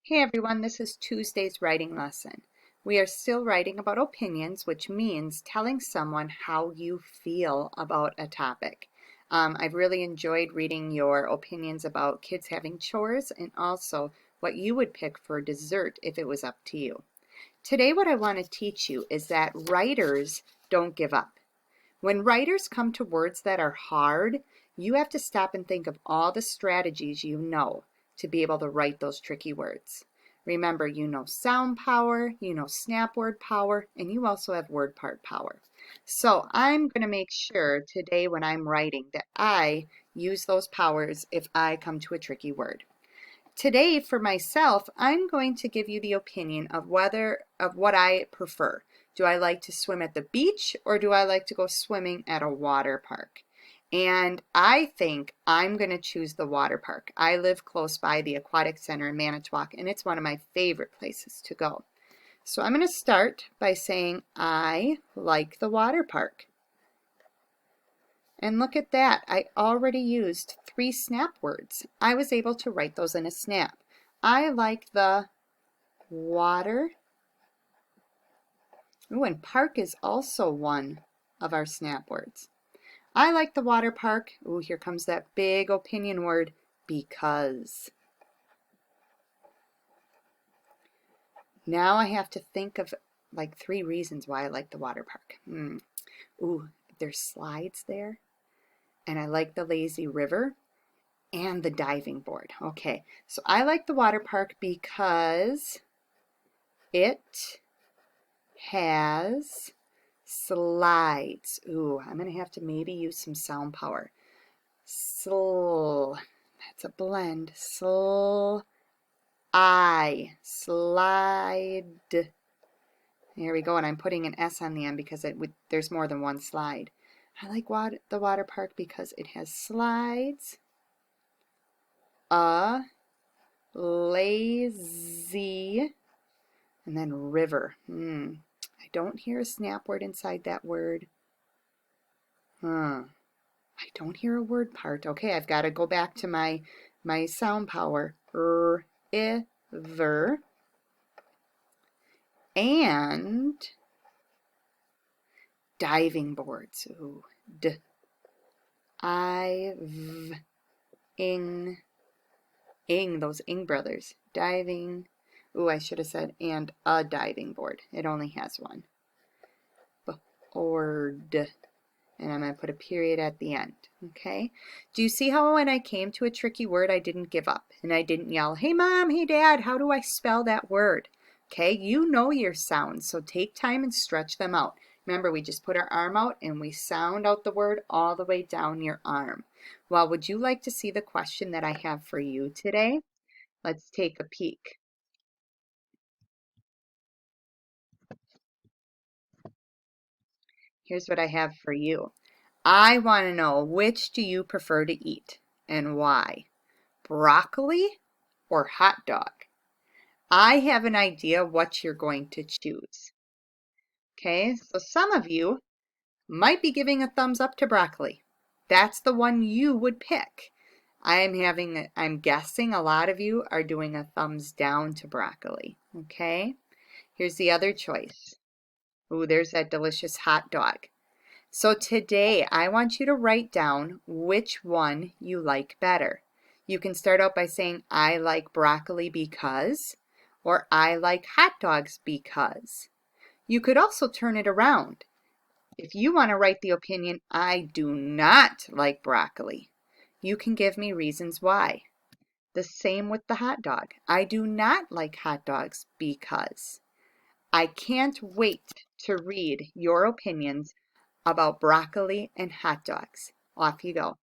Hey everyone, this is Tuesday's writing lesson. We are still writing about opinions, which means telling someone how you feel about a topic. I've really enjoyed reading your opinions about kids having chores and also what you would pick for dessert if it was up to you. Today what I want to teach you is that writers don't give up. When writers come to words that are hard, you have to stop and think of all the strategies you know to be able to write those tricky words. Remember, you know sound power, you know snap word power, and you also have word part power. So I'm going to make sure today when I'm writing that I use those powers if I come to a tricky word. Today for myself, I'm going to give you the opinion of what I prefer. Do I like to swim at the beach or do I like to go swimming at a water park? And I think I'm going to choose the water park. I live close by the Aquatic Center in Manitowoc, and it's one of my favorite places to go. So I'm going to start by saying I like the water park. And look at that, I already used 3 snap words. I was able to write those in a snap. I like the water. Ooh, and park is also one of our snap words. I like the water park. Ooh, here comes that big opinion word, because. Now I have to think of like 3 reasons why I like the water park. Ooh, there's slides there. And I like the lazy river and the diving board. Okay, so I like the water park because it has slides. Ooh, I'm going to have to maybe use some sound power. That's a blend. Slide. There we go, and I'm putting an S on the end because there's more than one slide. I like the water park because it has slides, a lazy, and then river. I don't hear a snap word inside that word. I don't hear a word part. Okay, I've got to go back to my sound power. River. And diving boards. Ooh, ing, those ing brothers. Diving. Ooh, I should have said and a diving board. It only has one. Board. And I'm going to put a period at the end. Okay? Do you see how when I came to a tricky word, I didn't give up and I didn't yell, hey mom, hey dad, how do I spell that word? Okay, you know your sounds, so take time and stretch them out. Remember, we just put our arm out and we sound out the word all the way down your arm. Well, would you like to see the question that I have for you today? Let's take a peek. Here's what I have for you. I want to know, which do you prefer to eat and why? Broccoli or hot dog? I have an idea what you're going to choose. Okay, so some of you might be giving a thumbs up to broccoli. That's the one you would pick. I'm guessing a lot of you are doing a thumbs down to broccoli. Okay, here's the other choice. Ooh, there's that delicious hot dog. So today I want you to write down which one you like better. You can start out by saying, I like broccoli because, or I like hot dogs because. You could also turn it around. If you want to write the opinion, I do not like broccoli, you can give me reasons why. The same with the hot dog. I do not like hot dogs because. I can't wait to read your opinions about broccoli and hot dogs. Off you go.